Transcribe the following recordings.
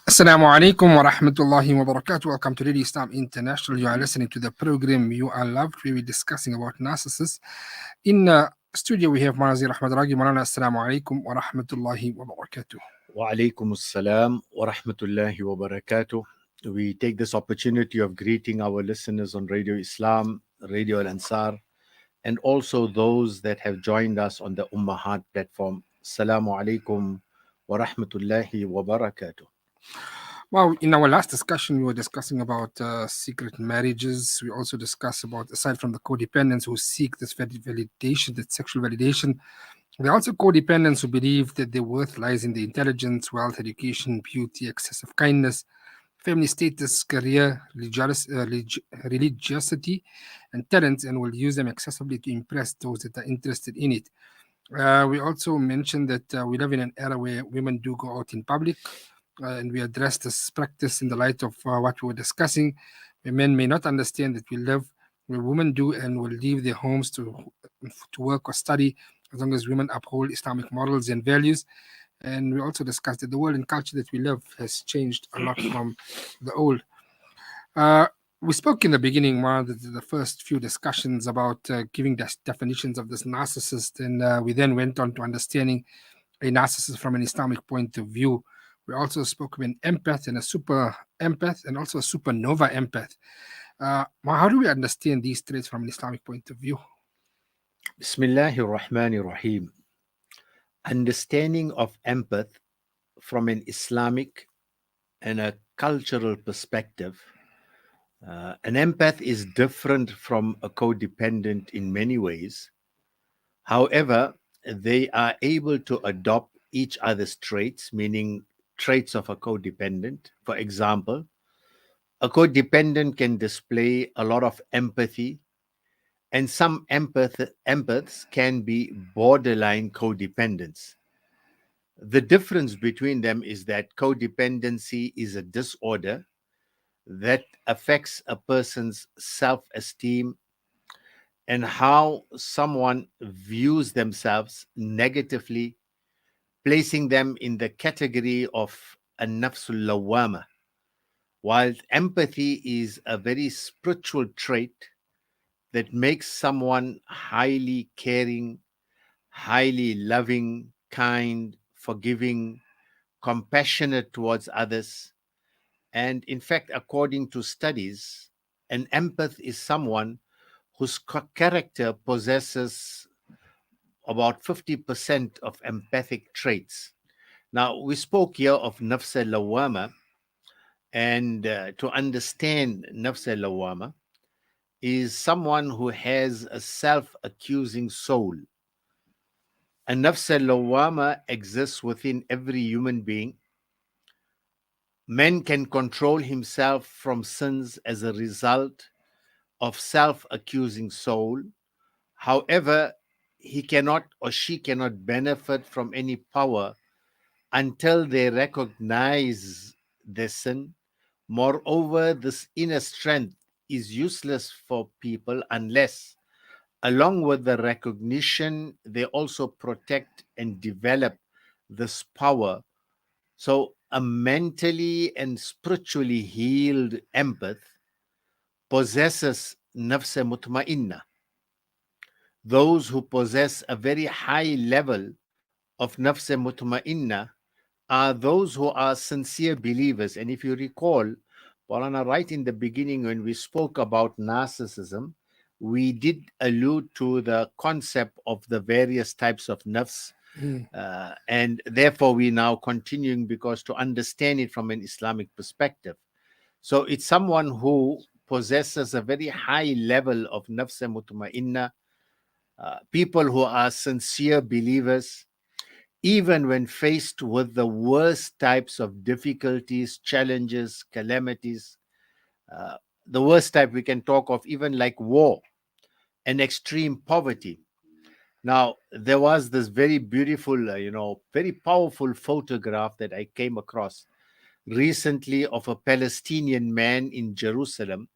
Assalamu alaikum wa rahmatullahi wa barakatuh. Welcome to Radio Islam International. You are listening to the program You Are Loved, where we're discussing about narcissists. In studio, we have Manazir Ahmad Ragi. Malana, assalamu alaikum wa rahmatullahi wa barakatuh. Wa alaikum assalam wa rahmatullahi wa barakatuh. We take this opportunity of greeting our listeners on Radio Islam, Radio Al Ansar, and also those that have joined us on the Ummahat platform. Assalamu alaikum wa rahmatullahi wa barakatuh. Well, in our last discussion, we were discussing about secret marriages. We also discussed about, aside from the codependents who seek this validation, that sexual validation, there are also codependents who believe that their worth lies in the intelligence, wealth, education, beauty, excessive kindness, family status, career, religiosity, and talents, and will use them excessively to impress those that are interested in it. We also mentioned that we live in an era where women do go out in public, and we address this practice in the light of what we were discussing, where men may not understand that we live where women do and will leave their homes to work or study as long as women uphold Islamic morals and values. And we also discussed that the world and culture that we live has changed a lot from the old. We spoke in the beginning, one of the first few discussions about giving definitions of this narcissist, and we then went on to understanding a narcissist from an Islamic point of view. We also spoke of an empath and a super empath and also a supernova empath. How do we understand these traits from an Islamic point of view? Bismillahir Rahmanir Rahim. Understanding of empath from an Islamic and a cultural perspective. An empath is different from a codependent in many ways. However, they are able to adopt each other's traits, meaning traits of a codependent. For example, a codependent can display a lot of empathy, and some empaths can be borderline codependents. The difference between them is that codependency is a disorder that affects a person's self-esteem and how someone views themselves negatively, placing them in the category of a nafsul lawama, while empathy is a very spiritual trait that makes someone highly caring, highly loving, kind, forgiving, compassionate towards others. And in fact, according to studies, an empath is someone whose character possesses about 50% of empathic traits. Now, we spoke here of nafs al-lawama, and to understand nafs al-lawama is someone who has a self-accusing soul. A nafs al-lawama exists within every human being. Man can control himself from sins as a result of self-accusing soul. However, he cannot or she cannot benefit from any power until they recognize their sin. Moreover, this inner strength is useless for people unless, along with the recognition, they also protect and develop this power. So, a mentally and spiritually healed empath possesses nafs mutma'inna. Those who possess a very high level of nafs mutma'inna are those who are sincere believers. And if you recall, Paulana, right in the beginning when we spoke about narcissism, we did allude to the concept of the various types of nafs. And therefore, we now continuing because to understand it from an Islamic perspective. So it's someone who possesses a very high level of nafs mutma'inna, people who are sincere believers, even when faced with the worst types of difficulties, challenges, calamities. The worst type we can talk of, even like war and extreme poverty. Now, there was this very beautiful, very powerful photograph that I came across recently of a Palestinian man in Jerusalem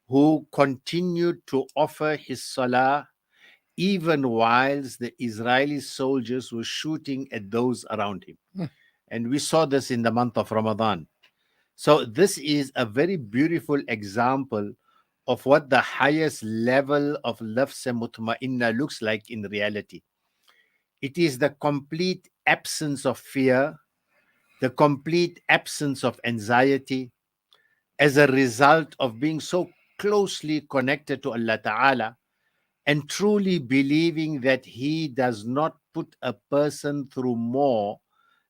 who continued to offer his salah even whilst the Israeli soldiers were shooting at those around him. Mm. And we saw this in the month of Ramadan. So, this is a very beautiful example of what the highest level of nafs mutma'inna looks like in reality. It is the complete absence of fear, the complete absence of anxiety as a result of being so closely connected to Allah Ta'ala and truly believing that He does not put a person through more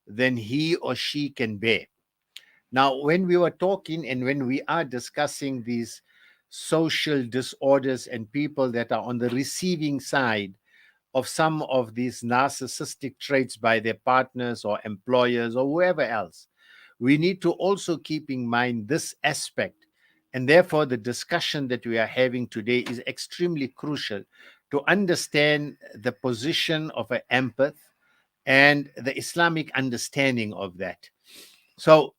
than he or she can bear. Now, when we were talking and when we are discussing these social disorders and people that are on the receiving side of some of these narcissistic traits by their partners or employers or whoever else, we need to also keep in mind this aspect. And therefore, the discussion that we are having today is extremely crucial to understand the position of an empath and the Islamic understanding of that. So,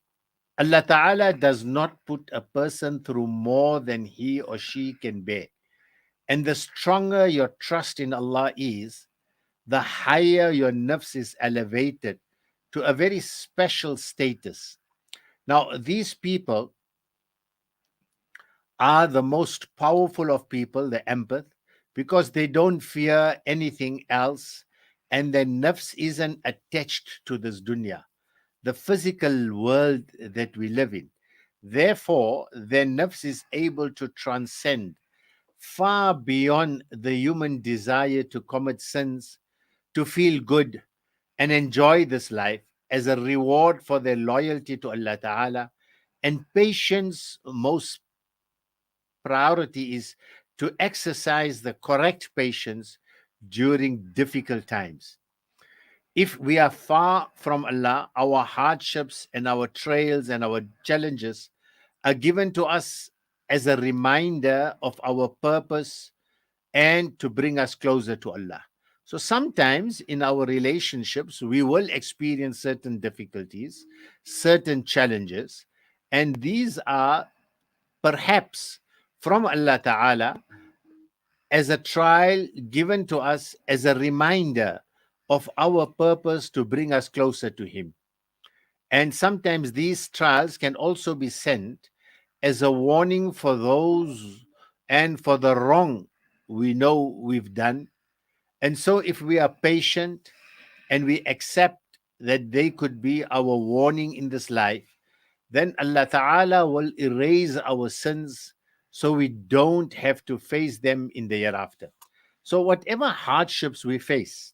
Allah Ta'ala does not put a person through more than he or she can bear. And the stronger your trust in Allah is, the higher your nafs is elevated to a very special status. Now, these people are the most powerful of people, the empath, because they don't fear anything else and their nafs isn't attached to this dunya, the physical world that we live in. Therefore, their nafs is able to transcend far beyond the human desire to commit sins, to feel good and enjoy this life as a reward for their loyalty to Allah Ta'ala. And patience, most priority is to exercise the correct patience during difficult times. If we are far from Allah, our hardships and our trials and our challenges are given to us as a reminder of our purpose and to bring us closer to Allah. So sometimes in our relationships, we will experience certain difficulties, certain challenges, and these are perhaps from Allah Ta'ala as a trial given to us as a reminder of our purpose to bring us closer to Him. And sometimes these trials can also be sent as a warning for those and for the wrong we know we've done. And so, if we are patient and we accept that they could be our warning in this life, then Allah Ta'ala will erase our sins so we don't have to face them in the hereafter. So, whatever hardships we face,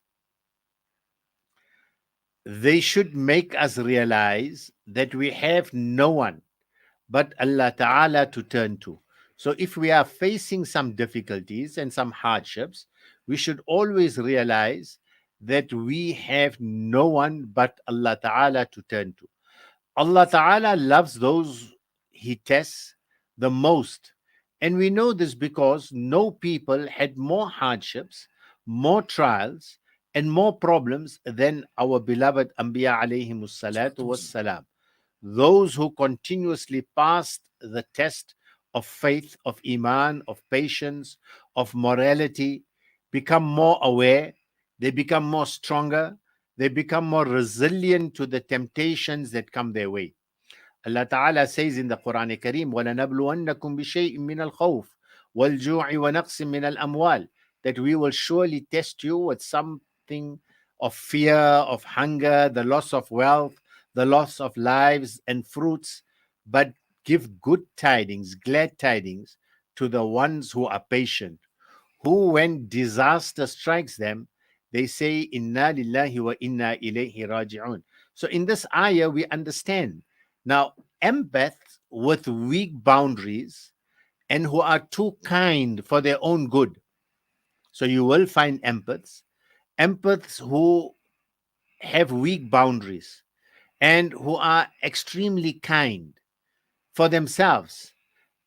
they should make us realize that we have no one but Allah Ta'ala to turn to. So, if we are facing some difficulties and some hardships, we should always realize that we have no one but Allah Ta'ala to turn to. Allah Ta'ala loves those He tests the most. And we know this because no people had more hardships, more trials, and more problems than our beloved Anbiya alayhimus salatu was salam, those who continuously passed the test of faith, of iman, of patience, of morality, become more aware, they become more stronger, they become more resilient to the temptations that come their way. Allah Ta'ala says in the Quran Kareem, وَلَنَبْلُوَنَّكُمْ بِشَيْءٍ مِّنَ الْخَوْفِ وَالْجُوعِ وَنَقْصٍ مِّنَ الْأَمْوَالِ, that we will surely test you with something of fear, of hunger, the loss of wealth, the loss of lives and fruits, but give good tidings, glad tidings to the ones who are patient, who when disaster strikes them, they say, Inna lillahi wa inna ilayhi raji'un. So in this ayah, we understand. Now, empaths with weak boundaries and who are too kind for their own good. So you will find empaths who have weak boundaries and who are extremely kind for themselves.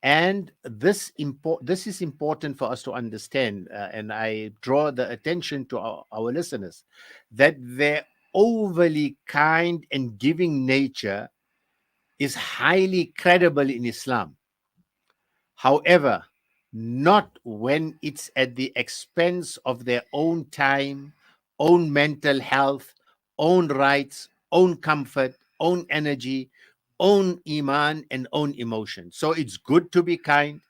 And this is important for us to understand, and I draw the attention to our listeners that their overly kind and giving nature is highly credible in Islam. However, not when it's at the expense of their own time, own mental health, own rights, own comfort, own energy, own iman, and own emotion. So it's good to be kind.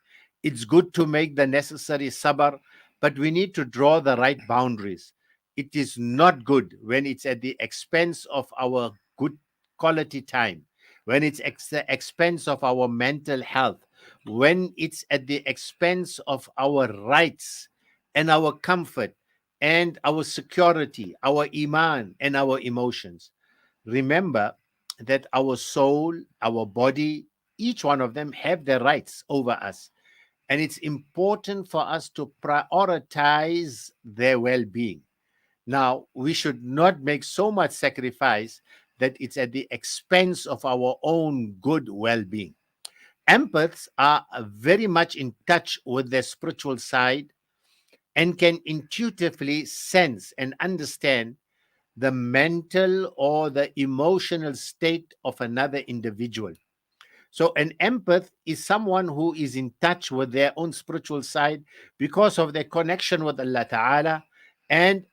It's good to make the necessary sabr, but we need to draw the right boundaries. It is not good when it's at the expense of our good quality time, when it's at the expense of our mental health, when it's at the expense of our rights and our comfort and our security, our iman and our emotions. Remember that our soul, our body, each one of them have their rights over us. And it's important for us to prioritize their well being. Now, we should not make so much sacrifice that it's at the expense of our own good well being. Empaths are very much in touch with their spiritual side and can intuitively sense and understand the mental or the emotional state of another individual. So, an empath is someone who is in touch with their own spiritual side because of their connection with Allah Ta'ala, and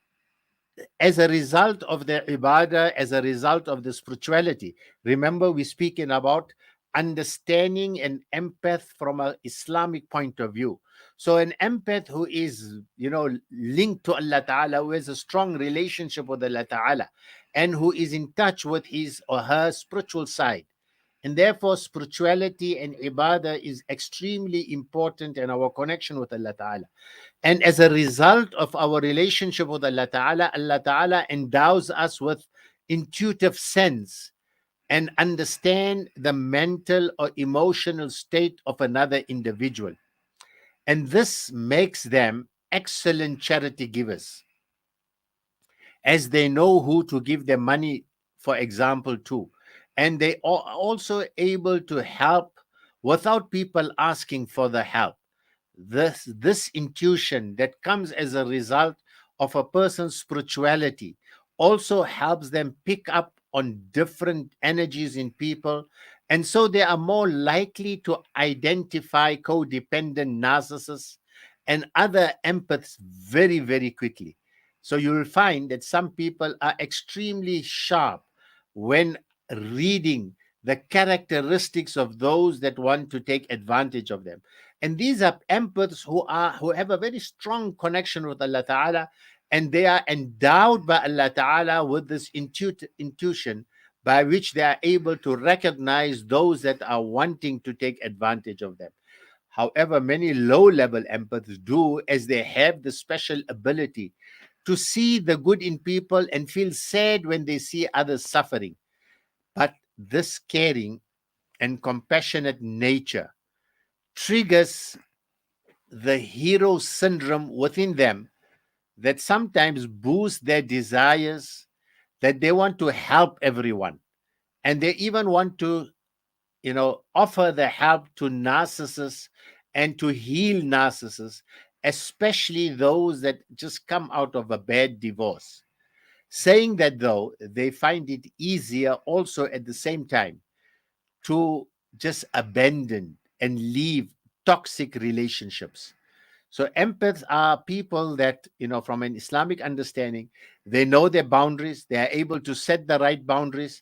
as a result of their ibadah, as a result of the spirituality. Remember, we're speaking about understanding an empath from an Islamic point of view. So, an empath who is, linked to Allah Ta'ala, who has a strong relationship with Allah Ta'ala, and who is in touch with his or her spiritual side. And therefore, spirituality and ibadah is extremely important in our connection with Allah Ta'ala. And as a result of our relationship with Allah Ta'ala, Allah Ta'ala endows us with intuitive sense and understand the mental or emotional state of another individual. And this makes them excellent charity givers, as they know who to give their money, for example, to. And they are also able to help without people asking for the help. This intuition that comes as a result of a person's spirituality also helps them pick up on different energies in people, and so they are more likely to identify codependent narcissists and other empaths very, very quickly. So you will find that some people are extremely sharp when reading the characteristics of those that want to take advantage of them. And these are empaths who have a very strong connection with Allah Ta'ala, and they are endowed by Allah Ta'ala with this intuition by which they are able to recognize those that are wanting to take advantage of them. However, many low level empaths do, as they have the special ability to see the good in people and feel sad when they see others suffering. But this caring and compassionate nature triggers the hero syndrome within them that sometimes boosts their desires, that they want to help everyone, and they even want to, offer the help to narcissists and to heal narcissists, especially those that just come out of a bad divorce, saying that though they find it easier also at the same time to just abandon and leave toxic relationships. So empaths are people that, from an Islamic understanding, they know their boundaries, they are able to set the right boundaries,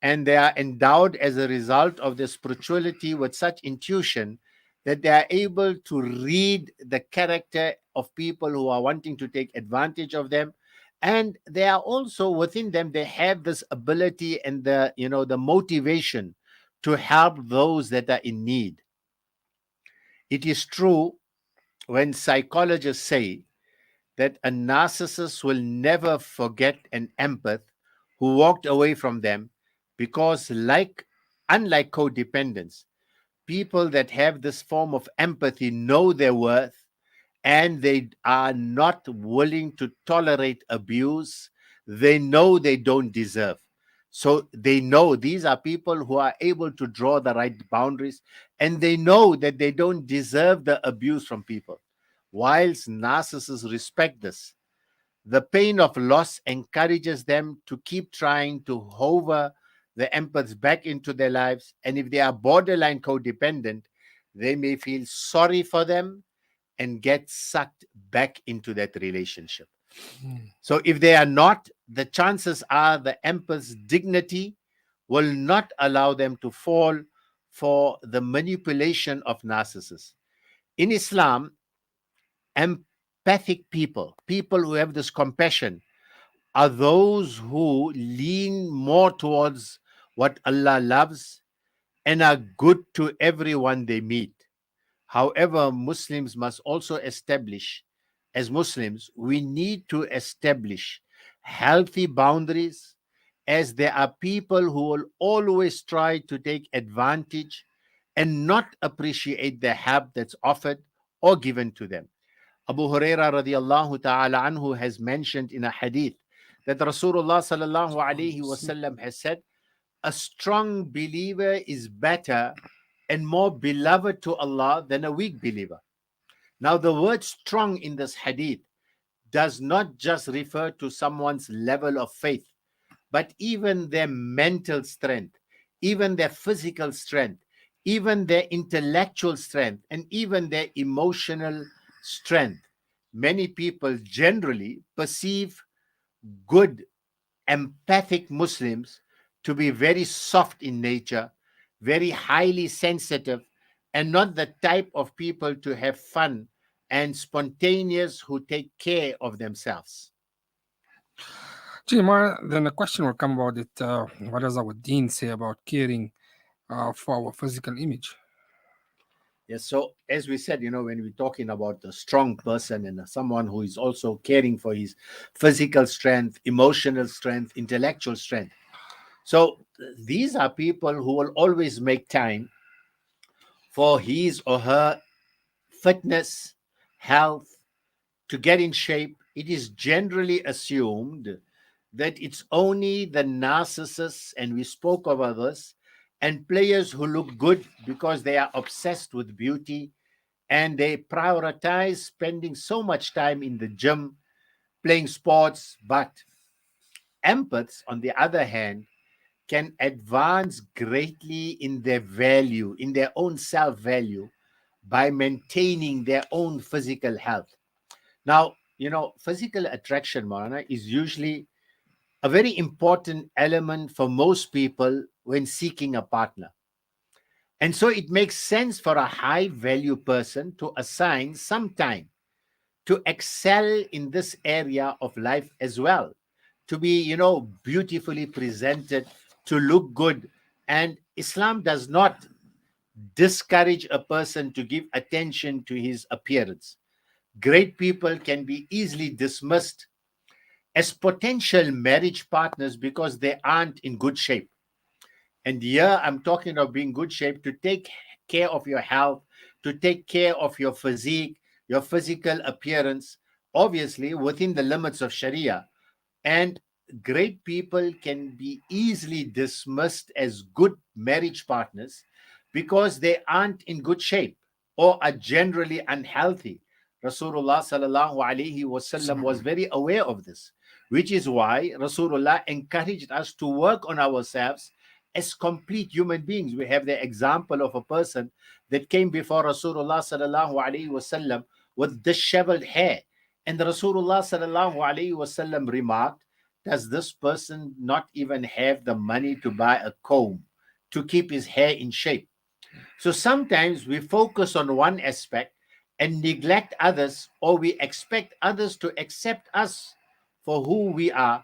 and they are endowed as a result of their spirituality with such intuition that they are able to read the character of people who are wanting to take advantage of them. And they are also within them, they have this ability and the motivation to help those that are in need. It is true when psychologists say that a narcissist will never forget an empath who walked away from them, because unlike codependence, people that have this form of empathy know their worth, and they are not willing to tolerate abuse. They know they don't deserve. So they know these are people who are able to draw the right boundaries, and they know that they don't deserve the abuse from people. Whilst narcissists respect this, the pain of loss encourages them to keep trying to hover the empaths back into their lives. And if they are borderline codependent, they may feel sorry for them and get sucked back into that relationship. Mm. So if they are not, the chances are the empath's dignity will not allow them to fall for the manipulation of narcissists. In Islam, empathic people, people who have this compassion, are those who lean more towards what Allah loves and are good to everyone they meet. However, Muslims must also establish, as Muslims, we need to establish healthy boundaries, as there are people who will always try to take advantage and not appreciate the help that's offered or given to them. Abu Huraira radiallahu ta'ala anhu has mentioned in a hadith that Rasulullah sallallahu alayhi wasallam has said, a strong believer is better and more beloved to Allah than a weak believer. Now, the word strong in this hadith does not just refer to someone's level of faith, but even their mental strength, even their physical strength, even their intellectual strength, and even their emotional strength. Many people generally perceive good, empathic Muslims to be very soft in nature, very highly sensitive, and not the type of people to have fun and spontaneous who take care of themselves. Jimar, then the question will come about it. What does our Dean say about caring for our physical image? Yes, so as we said, when we're talking about a strong person and someone who is also caring for his physical strength, emotional strength, intellectual strength. So these are people who will always make time for his or her fitness, health, to get in shape. It is generally assumed that it's only the narcissists, and we spoke about this, and players who look good because they are obsessed with beauty and they prioritize spending so much time in the gym, playing sports. But empaths, on the other hand, can advance greatly in their value, in their own self value, by maintaining their own physical health. Now, physical attraction, Marana, is usually a very important element for most people when seeking a partner. And so it makes sense for a high value person to assign some time to excel in this area of life as well, to be, beautifully presented, to look good. And Islam does not discourage a person to give attention to his appearance. Great people can be easily dismissed as potential marriage partners because they aren't in good shape. And here I'm talking of being good shape to take care of your health, to take care of your physique, your physical appearance, obviously within the limits of Sharia. And great people can be easily dismissed as good marriage partners because they aren't in good shape or are generally unhealthy. Rasulullah sallallahu alaihi wasallam was very aware of this, which is why Rasulullah encouraged us to work on ourselves as complete human beings. We have the example of a person that came before Rasulullah sallallahu alaihi wasallam with disheveled hair, and Rasulullah sallallahu alaihi wasallam remarked, does this person not even have the money to buy a comb to keep his hair in shape? So sometimes we focus on one aspect and neglect others, or we expect others to accept us for who we are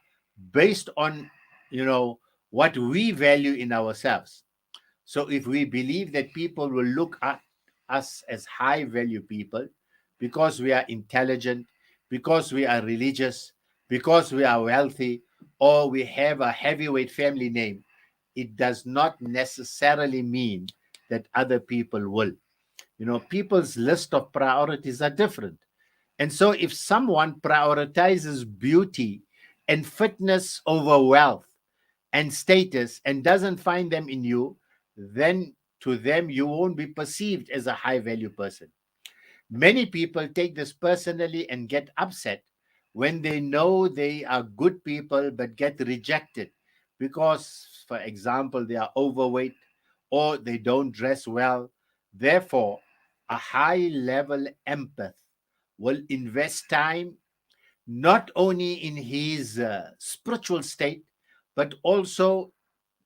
based on, what we value in ourselves. So if we believe that people will look at us as high value people because we are intelligent, because we are religious, because we are wealthy, or we have a heavyweight family name, it does not necessarily mean that other people will. People's list of priorities are different. And so if someone prioritizes beauty and fitness over wealth and status and doesn't find them in you, then to them you won't be perceived as a high value person. Many people take this personally and get upset when they know they are good people but get rejected because, for example, they are overweight or they don't dress well. Therefore, a high level empath will invest time not only in his spiritual state, but also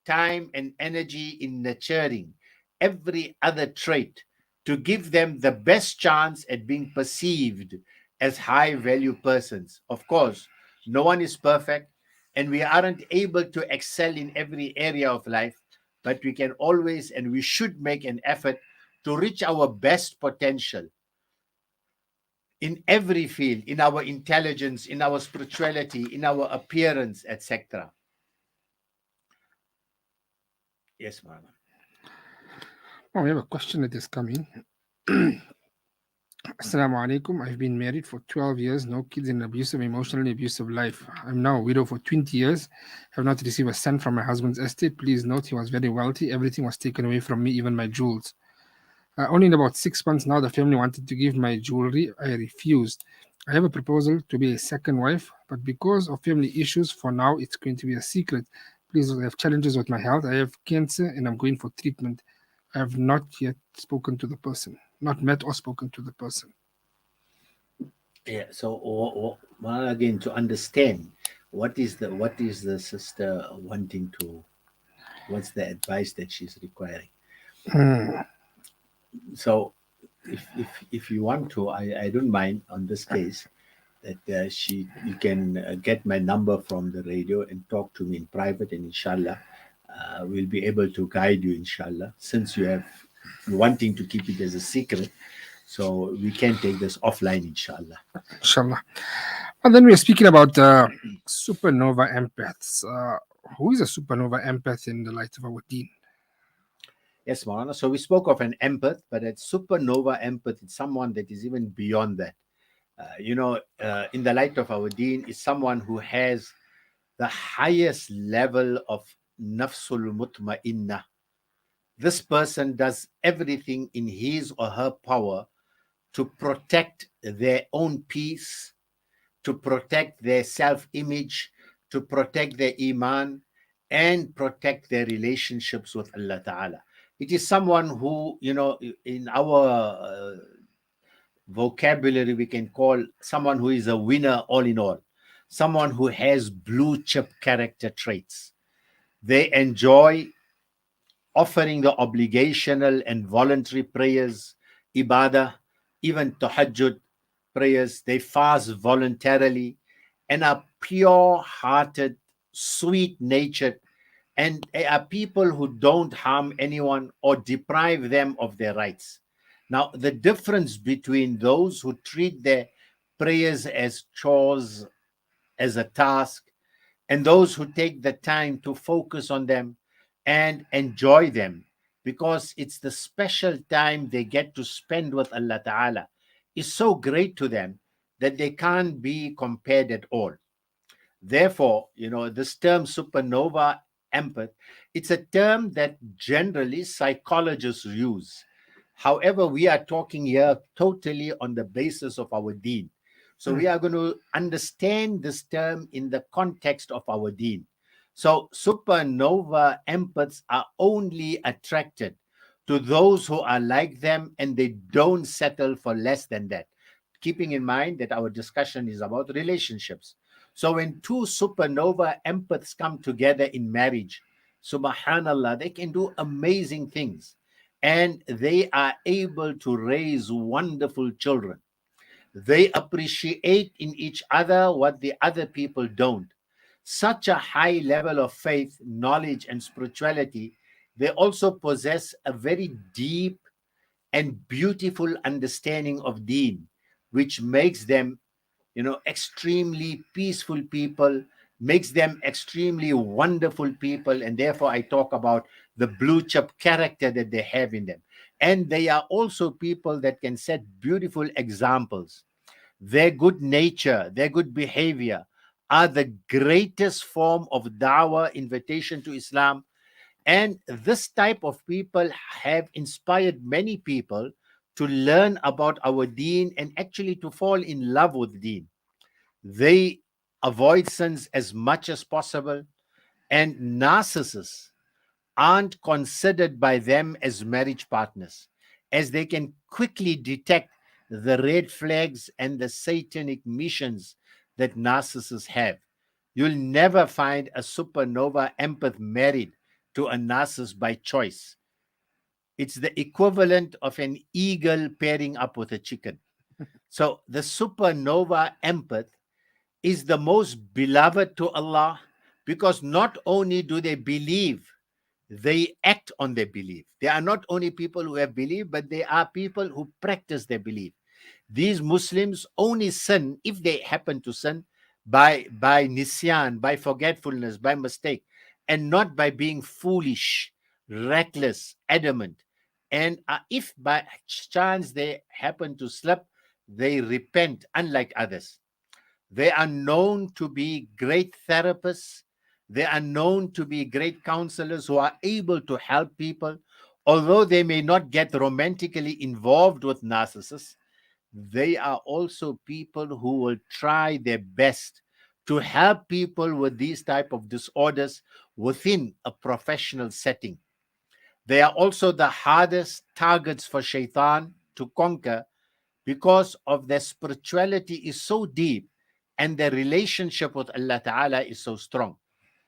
time and energy in nurturing every other trait to give them the best chance at being perceived as high value persons. Of course, no one is perfect, and we aren't able to excel in every area of life, but we can always and we should make an effort to reach our best potential in every field, in our intelligence, in our spirituality, in our appearance, etc. Yes, Mama. Oh, we have a question that is coming. Assalamu alaikum. I've been married for 12 years, no kids, in an abusive, emotionally abusive life. I'm now a widow for 20 years, have not received a cent from my husband's estate. Please note he was very wealthy. Everything was taken away from me, even my jewels. Only in about 6 months now, the family wanted to give my jewelry. I refused. I have a proposal to be a second wife, but because of family issues, for now, it's going to be a secret. Please, I have challenges with my health. I have cancer and I'm going for treatment. I have not yet spoken to the person, not met or spoken to the person. Yeah. So, well, again, to understand what is the sister wanting to, what's the advice that she's requiring? Hmm. So, if you want to, I don't mind on this case that you can get my number from the radio and talk to me in private, and inshallah, we'll be able to guide you, inshallah, since you're wanting to keep it as a secret. So we can take this offline, inshallah. Inshallah. And then we are speaking about supernova empaths. Who is a supernova empath in the light of our deen? Yes, Marana. So we spoke of an empath, but a supernova empath is someone that is even beyond that. In the light of our deen, is someone who has the highest level of nafsul mutma'inna. This person does everything in his or her power to protect their own peace, to protect their self image, to protect their iman, and protect their relationships with Allah Ta'ala. It is someone who, in our vocabulary, we can call someone who is a winner all in all, someone who has blue chip character traits. They enjoy offering the obligational and voluntary prayers, ibadah, even tahajjud prayers. They fast voluntarily and are pure hearted, sweet natured, and they are people who don't harm anyone or deprive them of their rights. Now, the difference between those who treat their prayers as chores, as a task, and those who take the time to focus on them and enjoy them because it's the special time they get to spend with Allah Ta'ala is so great to them that they can't be compared at all. Therefore, this term supernova empath, it's a term that generally psychologists use. However, we are talking here totally on the basis of our deen. So we are going to understand this term in the context of our deen. So supernova empaths are only attracted to those who are like them and they don't settle for less than that. Keeping in mind that our discussion is about relationships. So when two supernova empaths come together in marriage, subhanallah, they can do amazing things and they are able to raise wonderful children. They appreciate in each other what the other people don't. Such a high level of faith, knowledge, and spirituality. They also possess a very deep and beautiful understanding of deen, which makes them extremely peaceful people, makes them extremely wonderful people, and therefore I talk about the blue chip character that they have in them. And they are also people that can set beautiful examples. Their good nature, their good behavior are the greatest form of dawah, invitation to Islam. And this type of people have inspired many people to learn about our deen and actually to fall in love with deen. They avoid sins as much as possible, and narcissists aren't considered by them as marriage partners, as they can quickly detect the red flags and the satanic missions that narcissists have. You'll never find a supernova empath married to a narcissist by choice. It's the equivalent of an eagle pairing up with a chicken. So the supernova empath is the most beloved to Allah because not only do they believe, they act on their belief. They are not only people who have belief, but they are people who practice their belief. These Muslims only sin if they happen to sin by nisyan, by forgetfulness, by mistake, and not by being foolish, reckless, adamant. And if by chance they happen to slip, they repent, unlike others. They are known to be great therapists. They are known to be great counselors who are able to help people. Although they may not get romantically involved with narcissists, they are also people who will try their best to help people with these type of disorders within a professional setting. They are also the hardest targets for shaitan to conquer because of their spirituality is so deep and their relationship with Allah Ta'ala is so strong.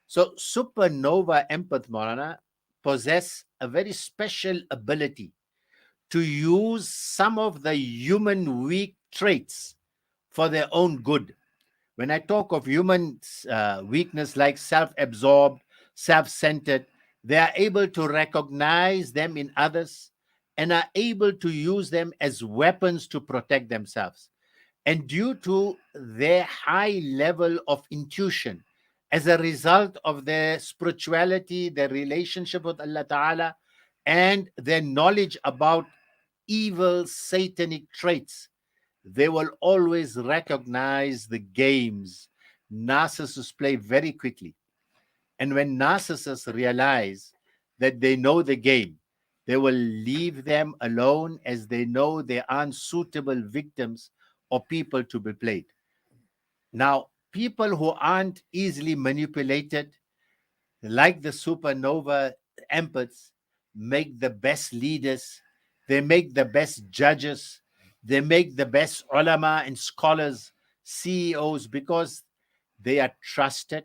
So supernova empath Marana possess a very special ability to use some of the human weak traits for their own good. When I talk of human weakness like self absorbed, self centered, they are able to recognize them in others and are able to use them as weapons to protect themselves. And due to their high level of intuition, as a result of their spirituality, their relationship with Allah Ta'ala, and their knowledge about evil satanic traits, they will always recognize the games narcissists play very quickly. And when narcissists realize that they know the game, they will leave them alone as they know they aren't suitable victims or people to be played. Now, people who aren't easily manipulated, like the supernova empaths, make the best leaders, they make the best judges, they make the best ulama and scholars, CEOs, because they are trusted,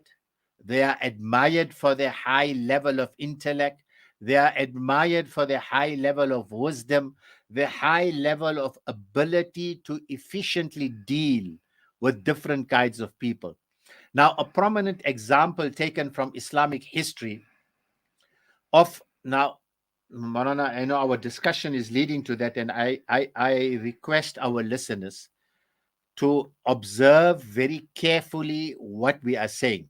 they are admired for their high level of intellect, they are admired for their high level of wisdom, their high level of ability to efficiently deal with different kinds of people. Now, a prominent example taken from Islamic history of now, Marana, I know our discussion is leading to that, and I request our listeners to observe very carefully what we are saying.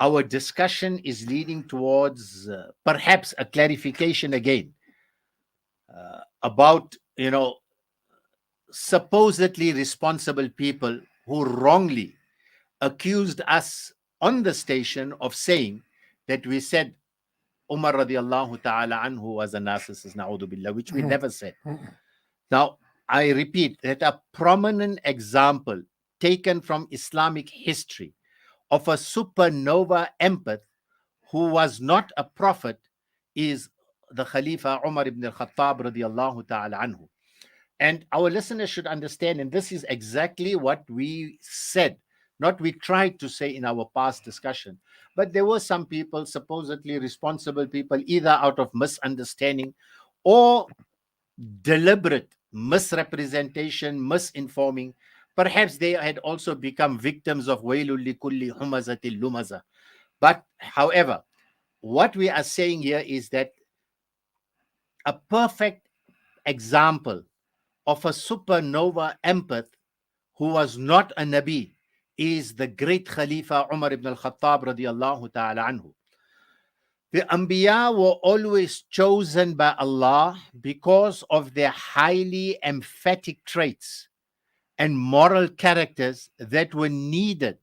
Our discussion is leading towards perhaps a clarification again about supposedly responsible people who wrongly accused us on the station of saying that we said Umar radiallahu ta'ala anhu was a narcissist, na'udhu billah, which we never said. Now, I repeat that a prominent example taken from Islamic history of a supernova empath who was not a prophet is the Khalifa Umar ibn al-Khattab radiallahu ta'ala anhu. And our listeners should understand, and this is exactly what we said, not we tried to say in our past discussion, but there were some people, supposedly responsible people, either out of misunderstanding or deliberate misrepresentation, misinforming. Perhaps they had also become victims of wailul likulli humazatil lumaza. But however, what we are saying here is that a perfect example of a supernova empath who was not a Nabi is the great Khalifa Umar ibn al-Khattab radiallahu ta'ala anhu. The Anbiya were always chosen by Allah because of their highly emphatic traits and moral characters that were needed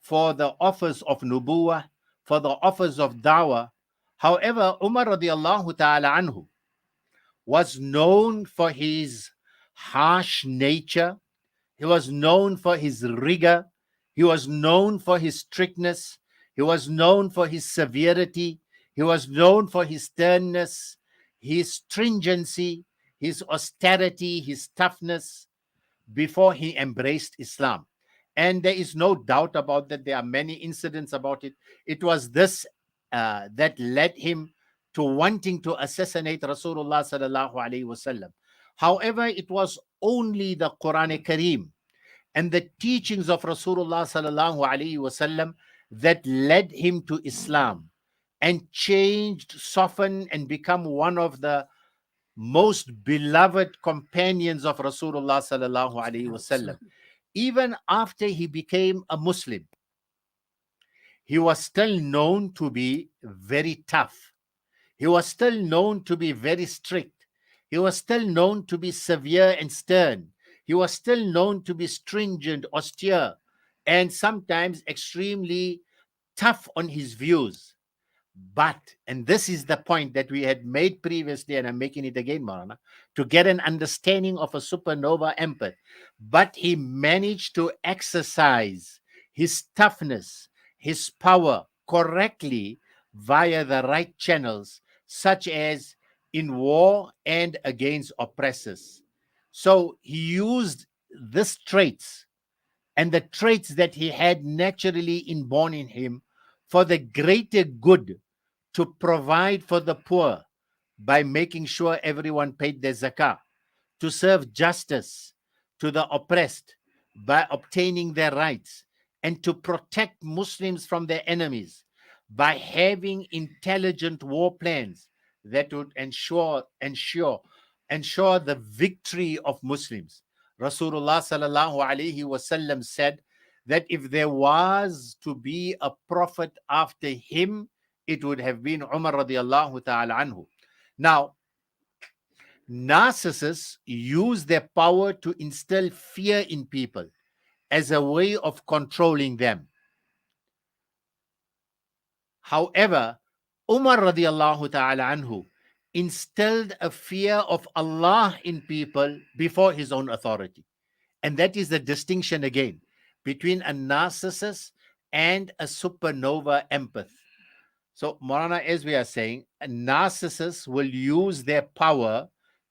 for the office of Nubuwah, for the office of Dawah. However, Umar radiallahu ta'ala anhu was known for his harsh nature. He was known for his rigor. He was known for his strictness. He was known for his severity. He was known for his sternness, his stringency, his austerity, his toughness before he embraced Islam. And there is no doubt about that. There are many incidents about it. It was this that led him to wanting to assassinate Rasulullah sallallahu alaihi wasallam. However, it was only the Quran Kareem and the teachings of Rasulullah sallallahu alaihi wasallam that led him to Islam and changed, softened, and become one of the most beloved companions of Rasulullah sallallahu alaihi wasallam. Even after he became a Muslim, he was still known to be very tough. He was still known to be very strict. He was still known to be severe and stern. He was still known to be stringent, austere, and sometimes extremely tough on his views. But, and this is the point that we had made previously, and I'm making it again, Marana, to get an understanding of a supernova empath. But he managed to exercise his toughness, his power correctly via the right channels, such as in war and against oppressors. So he used these traits and the traits that he had naturally inborn in him for the greater good to provide for the poor by making sure everyone paid their zakah, to serve justice to the oppressed by obtaining their rights, and to protect Muslims from their enemies by having intelligent war plans that would ensure the victory of Muslims. Rasulullah sallallahu alaihi wasallam said that if there was to be a prophet after him, it would have been Umar radiallahu ta'ala anhu. Now, narcissists use their power to instill fear in people as a way of controlling them. However, Umar radiallahu ta'ala anhu instilled a fear of Allah in people before his own authority. And that is the distinction again between a narcissist and a supernova empath. So, Morana, as we are saying, narcissists will use their power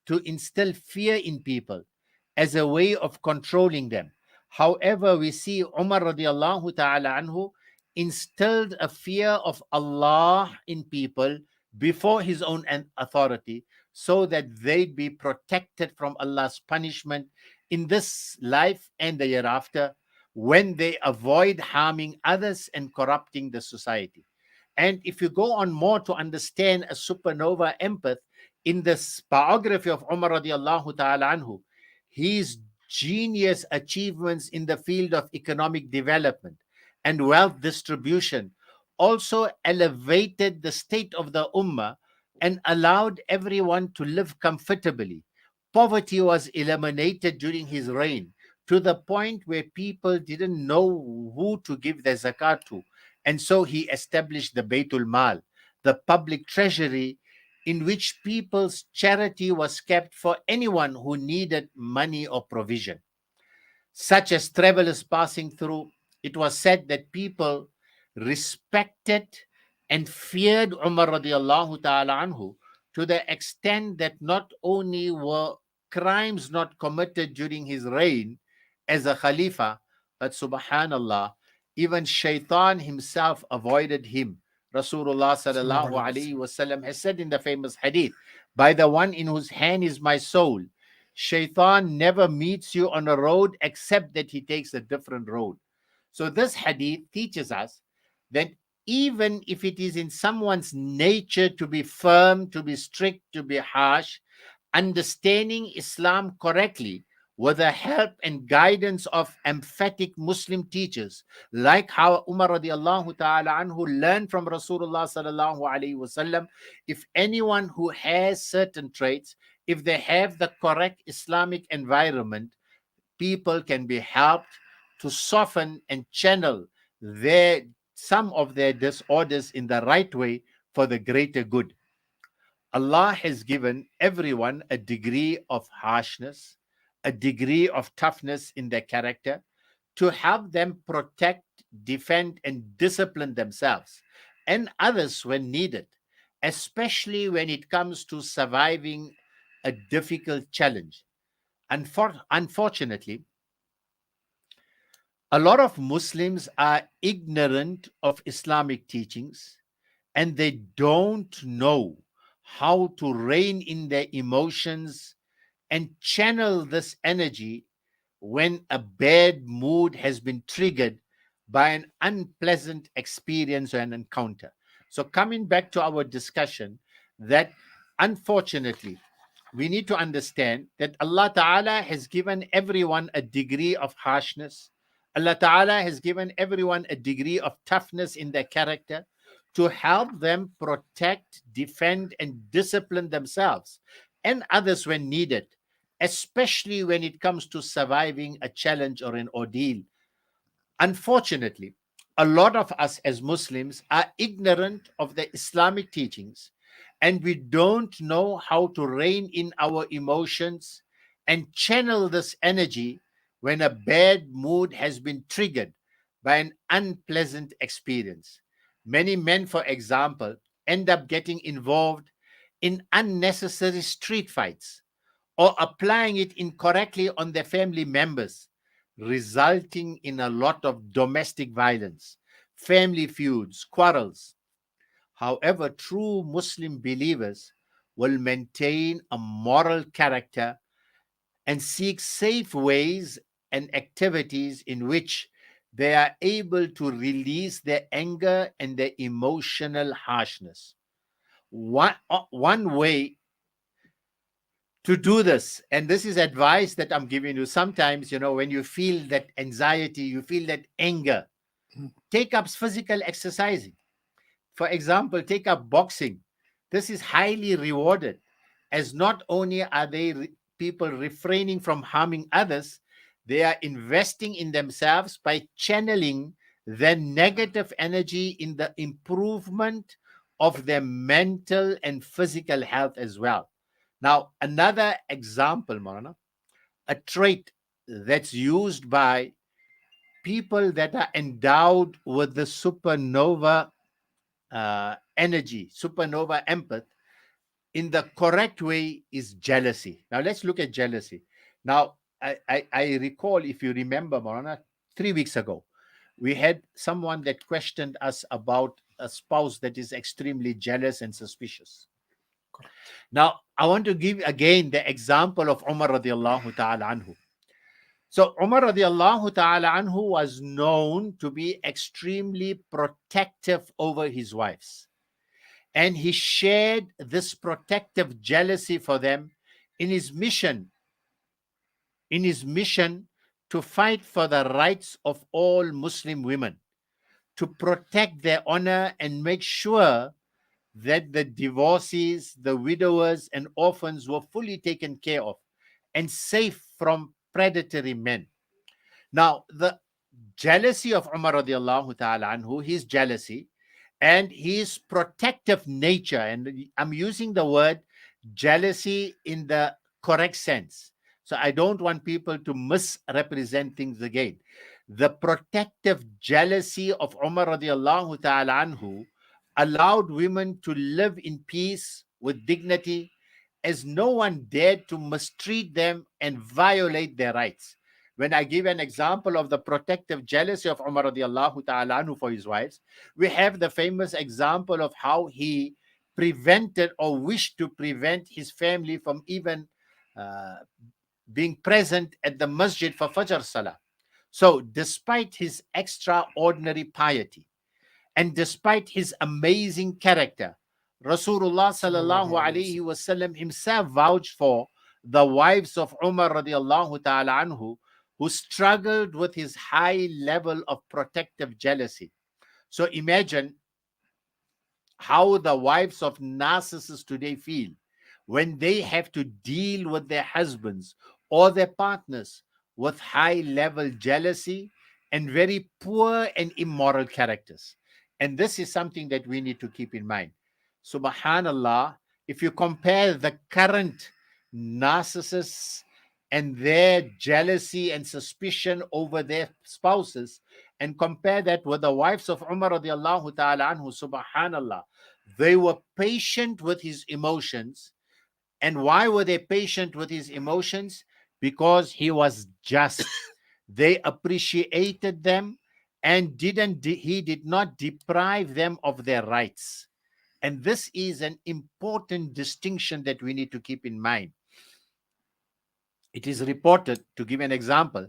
to instill fear in people as a way of controlling them. However, we see Umar radiallahu ta'ala anhu instilled a fear of Allah in people before his own authority so that they'd be protected from Allah's punishment in this life and the hereafter when they avoid harming others and corrupting the society. And if you go on more to understand a supernova empath, in this biography of Umar radiallahu ta'ala anhu, his genius achievements in the field of economic development and wealth distribution also elevated the state of the ummah and allowed everyone to live comfortably. Poverty was eliminated during his reign to the point where people didn't know who to give their zakat to. And so he established the Baytul Mal, the public treasury, in which people's charity was kept for anyone who needed money or provision. Such as travelers passing through, it was said that people respected and feared Umar radiallahu ta'ala anhu to the extent that not only were crimes not committed during his reign as a Khalifa, but subhanallah, even Shaitan himself avoided him. Rasulullah sallallahu alaihi wasallam has said in the famous hadith, by the one in whose hand is my soul, Shaitan never meets you on a road except that he takes a different road. So this hadith teaches us that even if it is in someone's nature to be firm, to be strict, to be harsh, understanding Islam correctly with the help and guidance of emphatic Muslim teachers, like how Umar radiallahu ta'ala anhu learned from Rasulullah sallallahu alayhi wasallam, if anyone who has certain traits, if they have the correct Islamic environment, people can be helped to soften and channel some of their disorders in the right way for the greater good. Allah has given everyone a degree of harshness, a degree of toughness in their character to help them protect, defend, and discipline themselves and others when needed, especially when it comes to surviving a difficult challenge. Unfortunately, a lot of Muslims are ignorant of Islamic teachings, and they don't know how to rein in their emotions and channel this energy when a bad mood has been triggered by an unpleasant experience or an encounter. So, coming back to our discussion, that unfortunately, we need to understand that Allah Ta'ala has given everyone a degree of harshness. Allah Ta'ala has given everyone a degree of toughness in their character to help them protect, defend, and discipline themselves and others when needed, especially when it comes to surviving a challenge or an ordeal. Unfortunately, a lot of us as Muslims are ignorant of the Islamic teachings, and we don't know how to rein in our emotions and channel this energy when a bad mood has been triggered by an unpleasant experience. Many men, for example, end up getting involved in unnecessary street fights or applying it incorrectly on their family members, resulting in a lot of domestic violence, family feuds, quarrels. However, true Muslim believers will maintain a moral character and seek safe ways and activities in which they are able to release their anger and their emotional harshness. One way to do this, and this is advice that I'm giving you, sometimes, when you feel that anxiety, you feel that anger, take up physical exercising. For example, take up boxing. This is highly rewarded, as not only are people refraining from harming others, they are investing in themselves by channeling their negative energy in the improvement of their mental and physical health as well. Now, another example, Marana, a trait that's used by people that are endowed with the supernova energy, supernova empath, in the correct way is jealousy. Now, let's look at jealousy. Now, I recall, if you remember, Marana, 3 weeks ago, we had someone that questioned us about a spouse that is extremely jealous and suspicious. Correct. Now, I want to give again the example of Umar radiallahu ta'ala anhu. So, Umar radiallahu ta'ala anhu was known to be extremely protective over his wives. And he shared this protective jealousy for them in his mission, in his mission to fight for the rights of all Muslim women, to protect their honor and make sure that the divorcees, the widowers, and orphans were fully taken care of and safe from predatory men. Now, the jealousy of Umar radiallahu ta'ala anhu, his jealousy and his protective nature, and I'm using the word jealousy in the correct sense. So I don't want people to misrepresent things again. The protective jealousy of Umar radiallahu ta'ala anhu allowed women to live in peace with dignity, as no one dared to mistreat them and violate their rights. When I give an example of the protective jealousy of Umar radiallahu ta'ala anhu for his wives, we have the famous example of how he prevented or wished to prevent his family from even uh, being present at the masjid for Fajr Salah. So, despite his extraordinary piety, and despite his amazing character, Rasulullah sallallahu Sallallahu alayhi alaihi wasallam. wasallam himself vouched for the wives of Umar radiallahu ta'ala anhu, who struggled with his high level of protective jealousy. So imagine how the wives of narcissists today feel when they have to deal with their husbands or their partners with high level jealousy and very poor and immoral characters. And this is something that we need to keep in mind. Subhanallah, if you compare the current narcissists and their jealousy and suspicion over their spouses, and compare that with the wives of Umar radiallahu ta'ala anhu, subhanallah, they were patient with his emotions And why were they patient with his emotions? Because he was just. They appreciated them and he did not deprive them of their rights. And this is an important distinction that we need to keep in mind. It is reported, to give an example,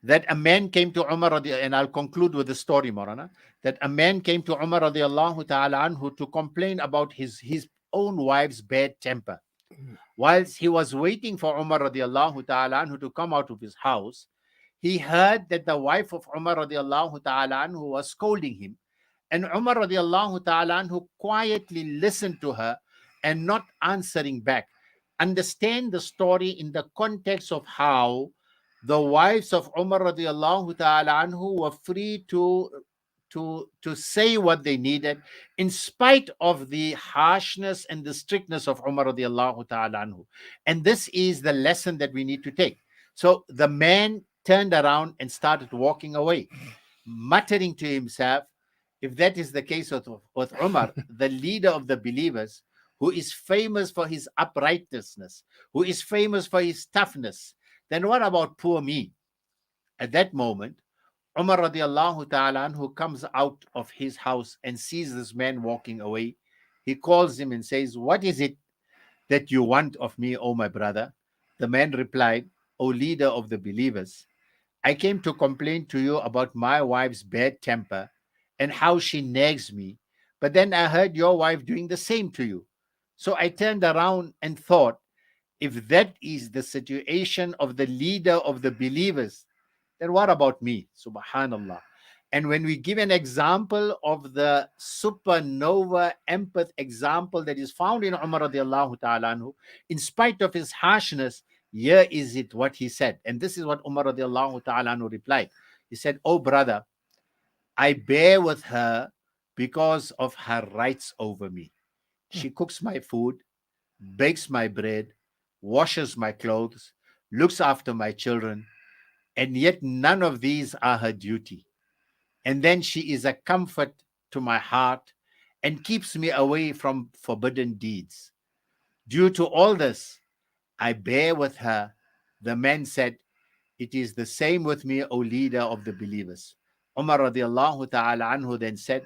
that a man came to and I'll conclude with the story, Morana, that a man came to Umar radiallahu ta'ala anhu to complain about his own wife's bad temper. Whilst he was waiting for Umar radiallahu ta'ala anhu to come out of his house, he heard that the wife of Umar radiallahu ta'ala anhu was scolding him. And Umar radiallahu ta'ala anhu quietly listened to her and not answering back. Understand the story in the context of how the wives of Umar radiallahu ta'ala anhu were free to say what they needed in spite of the harshness and the strictness of Umar radiallahu ta'ala anhu. And this is the lesson that we need to take. So the man turned around and started walking away, muttering to himself, if that is the case with Umar, the leader of the believers, who is famous for his uprightness, who is famous for his toughness, then what about poor me? At that moment, Umar radiallahu ta'ala anhu comes out of his house and sees this man walking away. He calls him and says, what is it that you want of me, O my brother? The man replied, O leader of the believers, I came to complain to you about my wife's bad temper and how she nags me. But then I heard your wife doing the same to you. So I turned around and thought, if that is the situation of the leader of the believers, then what about me? Subhanallah. And when we give an example of the supernova empath example that is found in Umar radiallahu ta'ala anhu, in spite of his harshness, here is it what he said. And this is what Umar radiallahu ta'ala anhu replied. He said, oh brother, I bear with her because of her rights over me. She cooks my food, bakes my bread, washes my clothes, looks after my children, and yet none of these are her duty. And then she is a comfort to my heart and keeps me away from forbidden deeds. Due to all this, I bear with her. The man said, it is the same with me, O leader of the believers. Umar radiallahu ta'ala anhu then said,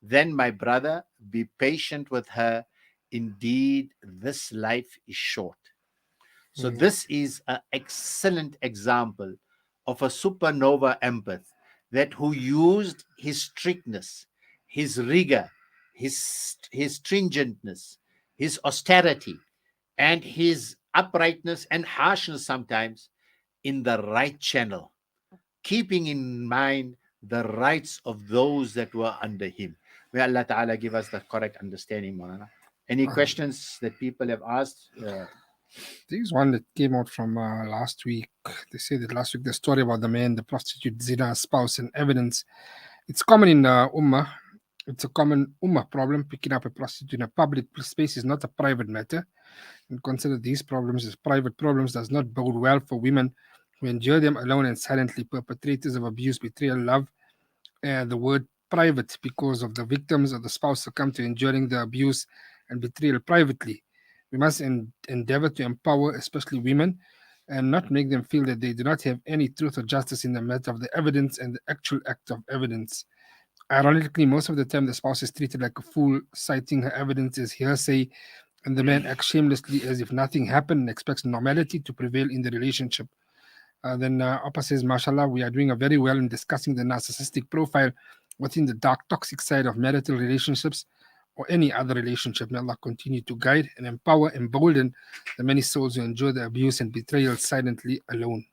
then my brother, be patient with her. Indeed, this life is short. So this is an excellent example of a supernova empath that who used his strictness, his rigor, his stringentness, his austerity, and his uprightness and harshness sometimes in the right channel, keeping in mind the rights of those that were under him. May Allah Ta'ala give us the correct understanding, Maulana. Any questions that people have asked? There's one that came out from last week. They say that last week the story about the man, the prostitute, zina, spouse, and evidence. It's common in Ummah. It's a common Ummah problem. Picking up a prostitute in a public space is not a private matter. And consider these problems as private problems does not bode well for women who endure them alone and silently. Perpetrators of abuse, betrayal, love, the word private because of the victims or the spouse succumb to enduring the abuse and betrayal privately. We must endeavor to empower, especially women, and not make them feel that they do not have any truth or justice in the matter of the evidence and the actual act of evidence. Ironically, most of the time, the spouse is treated like a fool, citing her evidence as hearsay, and the man acts shamelessly as if nothing happened and expects normality to prevail in the relationship. Then Appa says, mashallah, we are doing a very well in discussing the narcissistic profile within the dark, toxic side of marital relationships or any other relationship. May Allah continue to guide and empower, embolden the many souls who endure the abuse and betrayal silently alone.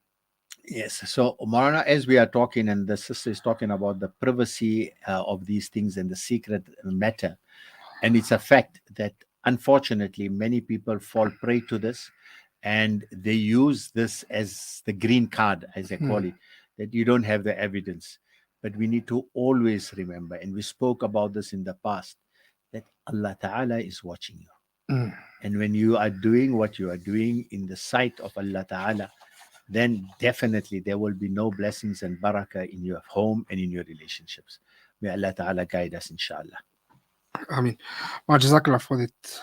Yes. So, Marana, as we are talking, and the sister is talking about the privacy of these things and the secret matter, and it's a fact that unfortunately many people fall prey to this, and they use this as the green card, as they call it, that you don't have the evidence. But we need to always remember, and we spoke about this in the past, that Allah Ta'ala is watching you. Mm. And when you are doing what you are doing in the sight of Allah Ta'ala, then definitely there will be no blessings and barakah in your home and in your relationships. May Allah Ta'ala guide us, inshallah. I mean, well, Jazakallah for that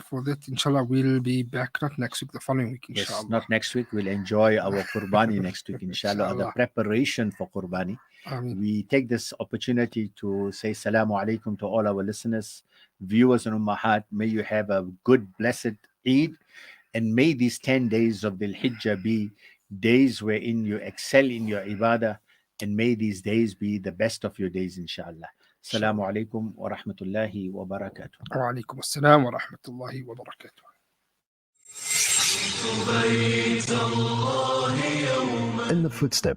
For that, inshallah, we'll be back not next week, the following week, Yes, inshallah. not next week. We'll enjoy our Qurbani next week, inshallah, the Inshallah. preparation for Qurbani. Ameen. We take this opportunity to say Salamu Alaikum to all our listeners, viewers and Ummahat. May you have a good, blessed Eid, and may these 10 days of Dhul Hijjah be days wherein you excel in your ibadah, and may these days be the best of your days, inshallah. Salamu Alaikum wa rahmatullahi wa barakatuh. Wa alaikum assalam wa rahmatullahi wa barakatuh. In the footsteps